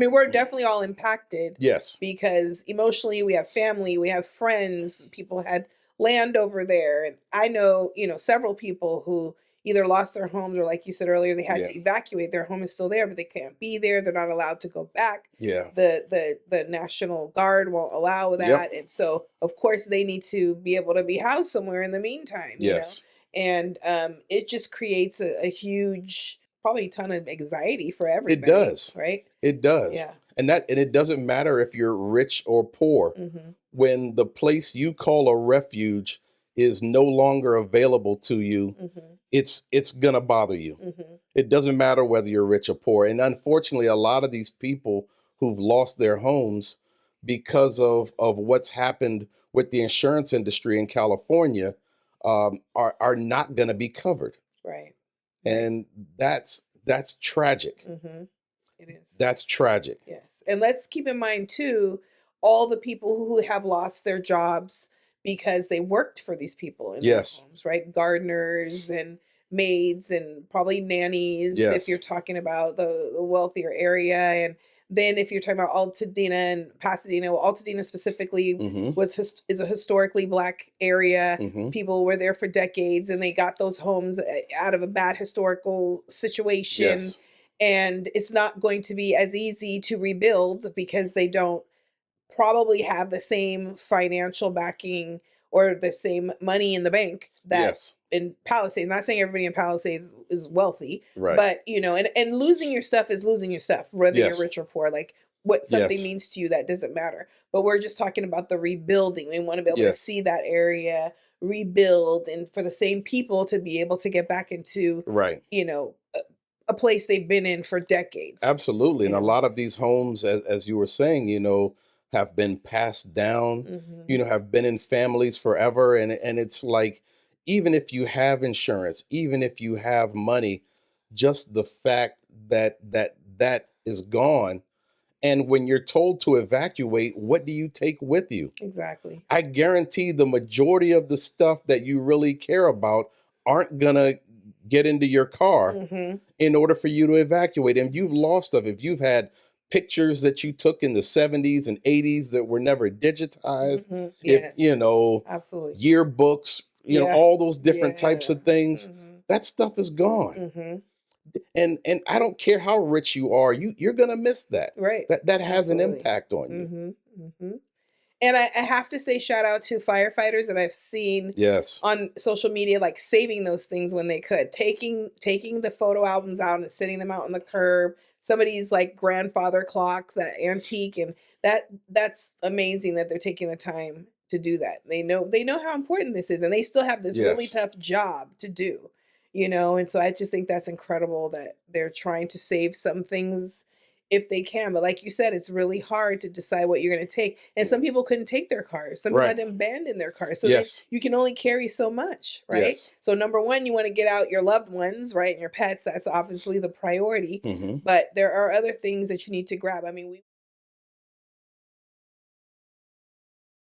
I mean, we're definitely all impacted. Yes. Because emotionally, we have family, we have friends, people had land over there. And I know, several people who either lost their homes or, like you said earlier, they had Yeah. to evacuate. Their home is still there, but they can't be there. They're not allowed to go back. Yeah. The National Guard won't allow that. And so, of course, they need to be able to be housed somewhere in the meantime, Yes. And it just creates a huge, probably ton of anxiety for everybody. It does. Right? It does. Yeah. And it doesn't matter if you're rich or poor. Mm-hmm. When the place you call a refuge is no longer available to you, Mm-hmm. it's gonna bother you. Mm-hmm. It doesn't matter whether you're rich or poor. And unfortunately, a lot of these people who've lost their homes because of what's happened with the insurance industry in California are not going to be covered. Right. And that's tragic. Mm-hmm. It is. That's tragic. Yes. And let's keep in mind, too, all the people who have lost their jobs because they worked for these people in their homes, right? Gardeners and maids and probably nannies, if you're talking about the wealthier area. And then if you're talking about Altadena and Pasadena, well, Altadena specifically is a historically Black area. People were there for decades and they got those homes out of a bad historical situation. And it's not going to be as easy to rebuild because they don't probably have the same financial backing or the same money in the bank that in Palisades. Not saying everybody in Palisades is wealthy, but and losing your stuff is losing your stuff, whether you're rich or poor. Like what something means to you, that doesn't matter. But we're just talking about the rebuilding. We want to be able to see that area rebuild, and for the same people to be able to get back into a place they've been in for decades. Absolutely. And a lot of these homes, as you were saying, have been passed down, have been in families forever. And it's like, even if you have insurance, even if you have money, just the fact that is gone. And when you're told to evacuate, what do you take with you? Exactly. I guarantee the majority of the stuff that you really care about aren't going to get into your car in order for you to evacuate. And you've lost stuff. If you've had pictures that you took in the 70s and 80s that were never digitized, if, absolutely, yearbooks, all those different types of things, that stuff is gone. And I don't care how rich you are, you're going to miss that. Right. That has an impact on you. And I have to say shout out to firefighters that I've seen on social media, like saving those things when they could, taking the photo albums out and sitting them out on the curb. Somebody's like grandfather clock, that antique, and that's amazing that they're taking the time to do that. They know how important this is, and they still have this really tough job to do, and so I just think that's incredible that they're trying to save some things if they can. But like you said, it's really hard to decide what you're going to take. And some people couldn't take their cars. Some people had to abandon their cars. So you can only carry so much, right? So number one, you want to get out your loved ones, right? And your pets. That's obviously the priority. But there are other things that you need to grab. I mean,